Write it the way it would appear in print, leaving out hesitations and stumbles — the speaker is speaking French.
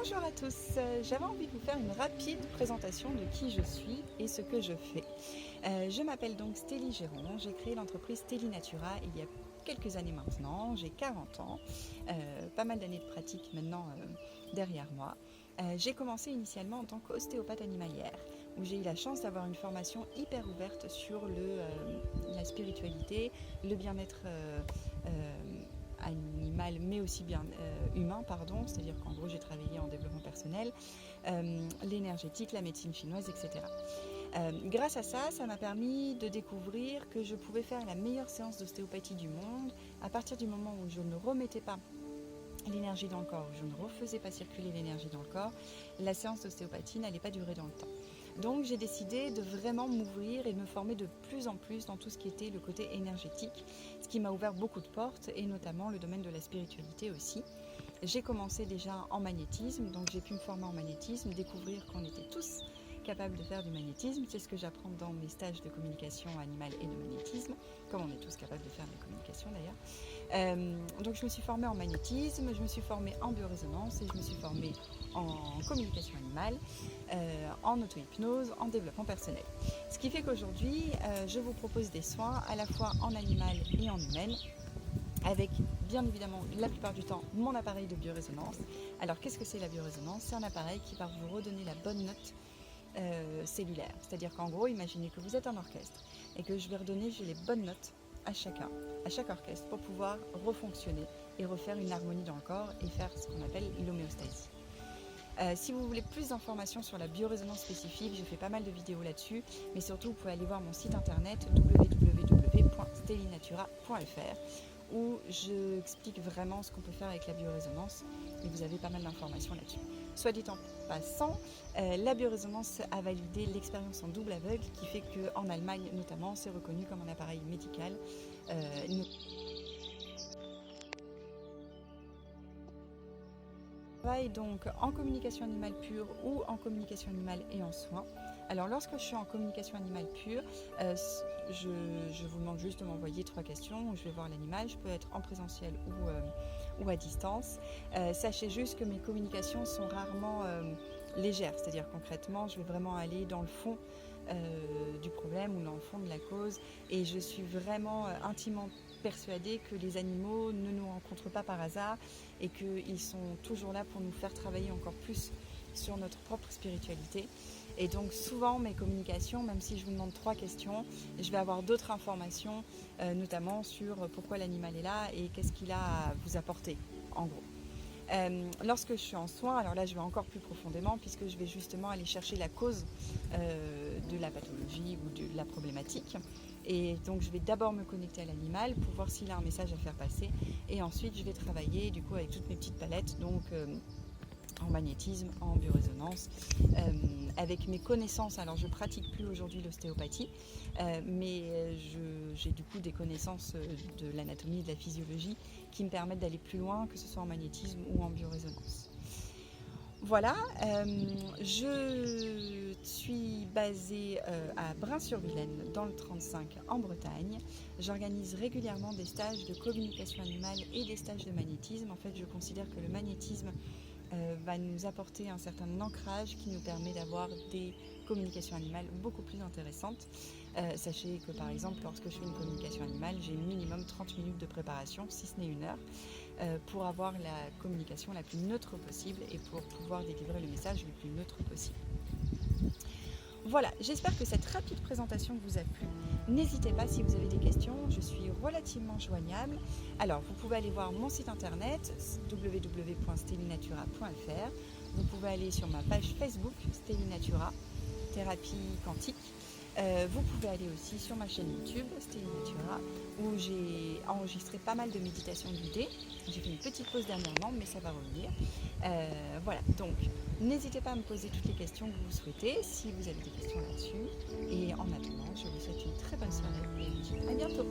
Bonjour à tous, j'avais envie de vous faire une rapide présentation de qui je suis et ce que je fais. Je m'appelle donc Stélie Géron, j'ai créé l'entreprise Stélie Natura il y a quelques années maintenant, j'ai 40 ans, pas mal d'années de pratique maintenant derrière moi. J'ai commencé initialement en tant qu'ostéopathe animalière, où j'ai eu la chance d'avoir une formation hyper ouverte sur la spiritualité, le bien-être animal mais aussi bien humain, c'est-à-dire qu'en gros j'ai travaillé en développement personnel, l'énergétique, la médecine chinoise, etc. Grâce à ça, ça m'a permis de découvrir que je pouvais faire la meilleure séance d'ostéopathie du monde à partir du moment où je ne remettais pas l'énergie dans le corps, où je ne refaisais pas circuler l'énergie dans le corps, la séance d'ostéopathie n'allait pas durer dans le temps. Donc j'ai décidé de vraiment m'ouvrir et de me former de plus en plus dans tout ce qui était le côté énergétique, ce qui m'a ouvert beaucoup de portes et notamment le domaine de la spiritualité aussi. J'ai commencé déjà en magnétisme, donc j'ai pu me former en magnétisme, découvrir qu'on était tous capables de faire du magnétisme. C'est ce que j'apprends dans mes stages de communication animale et de magnétisme, comme on est tous capables de faire de la communication d'ailleurs. Donc je me suis formée en magnétisme, je me suis formée en biorésonance et je me suis formée en communication animale, en auto-hypnose, en développement personnel. Ce qui fait qu'aujourd'hui, je vous propose des soins à la fois en animal et en humaine, avec bien évidemment la plupart du temps mon appareil de biorésonance. Alors qu'est-ce que c'est la biorésonance? C'est un appareil qui va vous redonner la bonne note cellulaire. C'est-à-dire qu'en gros, imaginez que vous êtes un orchestre et que je vais redonner les bonnes notes à chaque orchestre pour pouvoir refonctionner et refaire une harmonie dans le corps et faire ce qu'on appelle l'homéostasie. Si vous voulez plus d'informations sur la biorésonance spécifique, j'ai fait pas mal de vidéos là-dessus, mais surtout vous pouvez aller voir mon site internet www.stellinatura.fr où je explique vraiment ce qu'on peut faire avec la biorésonance et vous avez pas mal d'informations là-dessus. Soit dit en passant, la biorésonance a validé l'expérience en double aveugle qui fait qu'en Allemagne notamment c'est reconnu comme un appareil médical. Je travaille donc en communication animale pure ou en communication animale et en soins. Alors lorsque je suis en communication animale pure, je vous demande juste de m'envoyer 3 questions où je vais voir l'animal. Je peux être en présentiel ou à distance. Sachez juste que mes communications sont rarement légères, c'est-à-dire concrètement je vais vraiment aller dans le fond du problème ou dans le fond de la cause, et je suis vraiment intimement persuadée que les animaux ne nous rencontrent pas par hasard et qu'ils sont toujours là pour nous faire travailler encore plus sur notre propre spiritualité. Et donc souvent mes communications, même si je vous demande 3 questions, je vais avoir d'autres informations, notamment sur pourquoi l'animal est là et qu'est-ce qu'il a à vous apporter, en gros. Lorsque je suis en soins, alors là je vais encore plus profondément puisque je vais justement aller chercher la cause de la pathologie ou de la problématique, et donc je vais d'abord me connecter à l'animal pour voir s'il a un message à faire passer, et ensuite je vais travailler du coup avec toutes mes petites palettes, donc en magnétisme, en biorésonance, avec mes connaissances. Alors je pratique plus aujourd'hui l'ostéopathie, mais j'ai du coup des connaissances de l'anatomie et de la physiologie qui me permettent d'aller plus loin, que ce soit en magnétisme ou en biorésonance. Voilà, je suis basée à Brain-sur-Vilaine dans le 35 en Bretagne. J'organise régulièrement des stages de communication animale et des stages de magnétisme. En fait, je considère que le magnétisme va nous apporter un certain ancrage qui nous permet d'avoir des communications animales beaucoup plus intéressantes. Sachez que par exemple, lorsque je fais une communication animale, j'ai minimum 30 minutes de préparation, si ce n'est 1 heure, pour avoir la communication la plus neutre possible et pour pouvoir délivrer le message le plus neutre possible. Voilà, j'espère que cette rapide présentation vous a plu. N'hésitez pas si vous avez des questions, je suis relativement joignable. Alors, vous pouvez aller voir mon site internet www.stellinatura.fr. Vous pouvez aller sur ma page Facebook Stélie Natura, thérapie quantique. Vous pouvez aller aussi sur ma chaîne YouTube Stélie Natura, où j'ai enregistré pas mal de méditations guidées. J'ai fait une petite pause dernièrement, mais ça va revenir. Voilà, donc n'hésitez pas à me poser toutes les questions que vous souhaitez si vous avez des questions là-dessus. Et en attendant, je vous souhaite une très bonne soirée et je vous dis à bientôt.